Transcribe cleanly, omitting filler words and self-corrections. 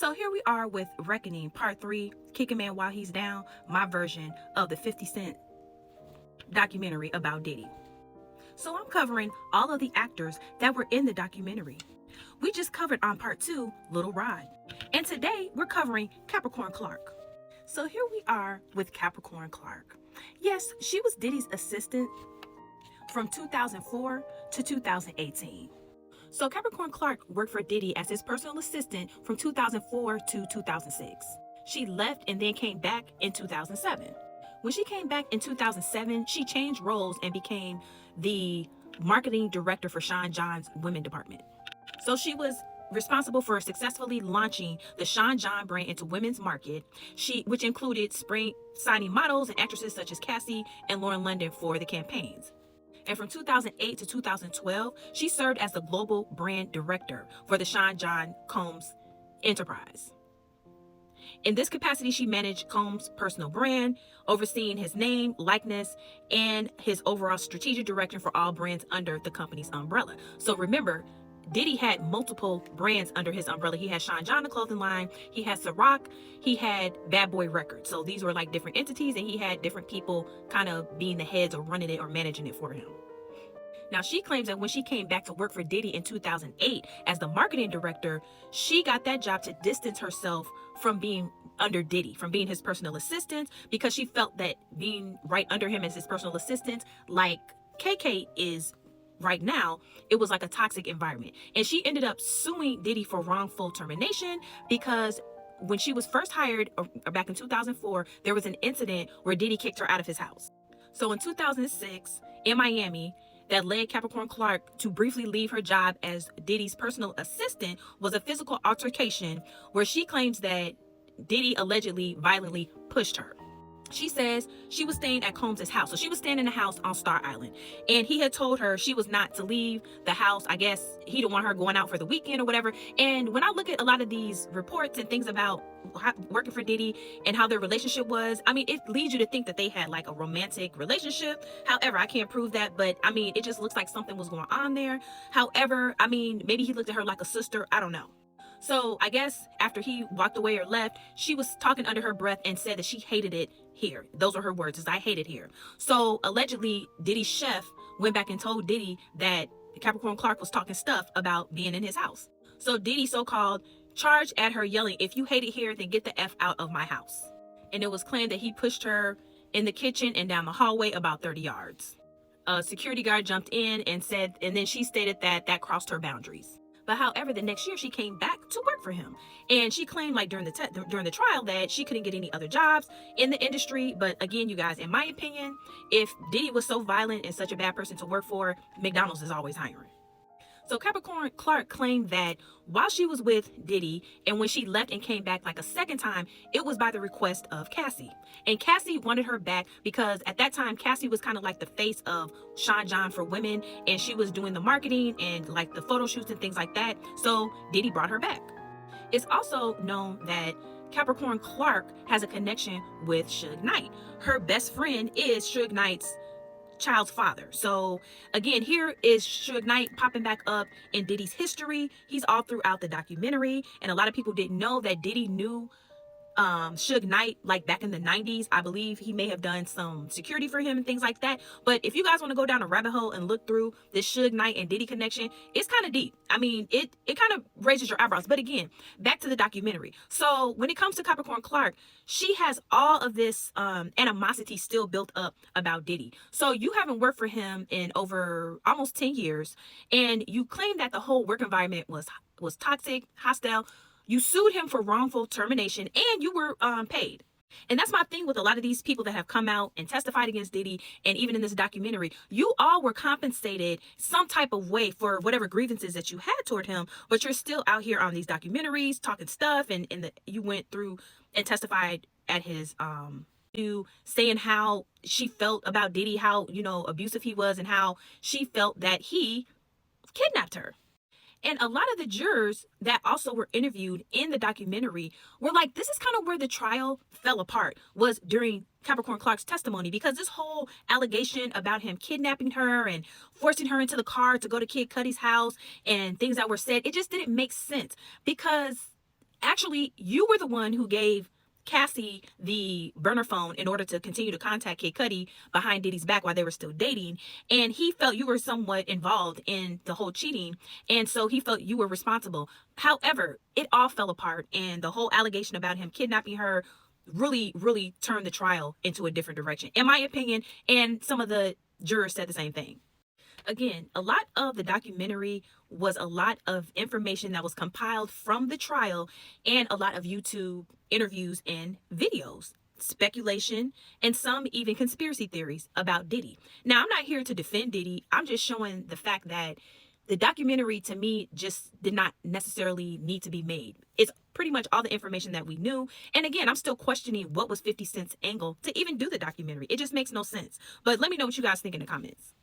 So here we are with Reckoning Part 3, Kick a Man While He's Down, my version of the 50 Cent documentary about Diddy. So I'm covering all of the actors that were in the documentary. We just covered on Part 2, Little Rod. And today we're covering Capricorn Clark. So here we are with Capricorn Clark. Yes, she was Diddy's assistant from 2004 to 2018. So Capricorn Clark worked for Diddy as his personal assistant from 2004 to 2006. She left and then came back in 2007. When she came back in 2007, she changed roles and became the marketing director for Sean John's women department. So she was responsible for successfully launching the Sean John brand into women's market, which included signing models and actresses such as Cassie and Lauren London for the campaigns. And from 2008 to 2012, she served as the global brand director for the Sean John Combs enterprise. In this capacity, she managed Combs' personal brand, overseeing his name, likeness, and his overall strategic direction for all brands under the company's umbrella. So remember, Diddy had multiple brands under his umbrella. He had Sean John, the clothing line. He had Ciroc. He had Bad Boy Records. So these were like different entities, and he had different people kind of being the heads or running it or managing it for him. Now, she claims that when she came back to work for Diddy in 2008 as the marketing director, she got that job to distance herself from being under Diddy, from being his personal assistant, because she felt that being right under him as his personal assistant, like KK is right now, it was like a toxic environment. And she ended up suing Diddy for wrongful termination because when she was first hired back in 2004, there was an incident where Diddy kicked her out of his house. So in 2006, in Miami, that led Capricorn Clark to briefly leave her job as Diddy's personal assistant was a physical altercation where she claims that Diddy allegedly violently pushed her. She says she was staying at Combs' house. So she was staying in the house on Star Island. And he had told her she was not to leave the house. I guess he didn't want her going out for the weekend or whatever. And when I look at a lot of these reports and things about working for Diddy and how their relationship was, I mean, it leads you to think that they had like a romantic relationship. However, I can't prove that. But I mean, it just looks like something was going on there. However, I mean, maybe he looked at her like a sister. I don't know. So I guess after he walked away or left, she was talking under her breath and said that she hated it here. Those are her words, is I hate it here. So allegedly, Diddy's chef went back and told Diddy that Capricorn Clark was talking stuff about being in his house. So Diddy so-called charged at her yelling, "If you hate it here, then get the F out of my house." And it was claimed that he pushed her in the kitchen and down the hallway about 30 yards. A security guard jumped in and then she stated that crossed her boundaries. But however, the next year she came back to work for him, and she claimed like during the trial that she couldn't get any other jobs in the industry. But again, you guys, in my opinion, if Diddy was so violent and such a bad person to work for, McDonald's is always hiring. So Capricorn Clark claimed that while she was with Diddy and when she left and came back like a second time, it was by the request of Cassie. And Cassie wanted her back because at that time, Cassie was kind of like the face of Sean John for women, and she was doing the marketing and like the photo shoots and things like that. So Diddy brought her back. It's also known that Capricorn Clark has a connection with Suge Knight. Her best friend is Suge Knight's child's father. So again, here is Suge Knight popping back up in Diddy's history. He's all throughout the documentary, and a lot of people didn't know that Diddy knew Suge Knight like back in the 90s. I believe he may have done some security for him and things like that. But if you guys want to go down a rabbit hole and look through this Suge Knight and Diddy connection, it's kind of deep. I mean, it kind of raises your eyebrows. But again, back to the documentary. So when it comes to Capricorn Clark, she has all of this animosity still built up about Diddy. So you haven't worked for him in over almost 10 years, and you claim that the whole work environment was toxic, hostile. You sued him for wrongful termination, and you were paid. And that's my thing with a lot of these people that have come out and testified against Diddy, and even in this documentary, you all were compensated some type of way for whatever grievances that you had toward him, but you're still out here on these documentaries talking stuff, and you went through and testified at his you saying how she felt about Diddy, how, you know, abusive he was, and how she felt that he kidnapped her. And a lot of the jurors that also were interviewed in the documentary were like, this is kind of where the trial fell apart, was during Capricorn Clark's testimony, because this whole allegation about him kidnapping her and forcing her into the car to go to Kid Cudi's house and things that were said, it just didn't make sense, because Actually, you were the one who gave Cassie the burner phone in order to continue to contact Kid Cudi behind Diddy's back while they were still dating. And he felt you were somewhat involved in the whole cheating. And so he felt you were responsible. However, it all fell apart. And the whole allegation about him kidnapping her really turned the trial into a different direction, in my opinion. And some of the jurors said the same thing. Again, a lot of the documentary was a lot of information that was compiled from the trial and a lot of YouTube interviews and videos, speculation, and some even conspiracy theories about Diddy. Now, I'm not here to defend Diddy. I'm just showing the fact that the documentary, to me, just did not necessarily need to be made. It's pretty much all the information that we knew. And again, I'm still questioning what was 50 Cent's angle to even do the documentary. It just makes no sense. But let me know what you guys think in the comments.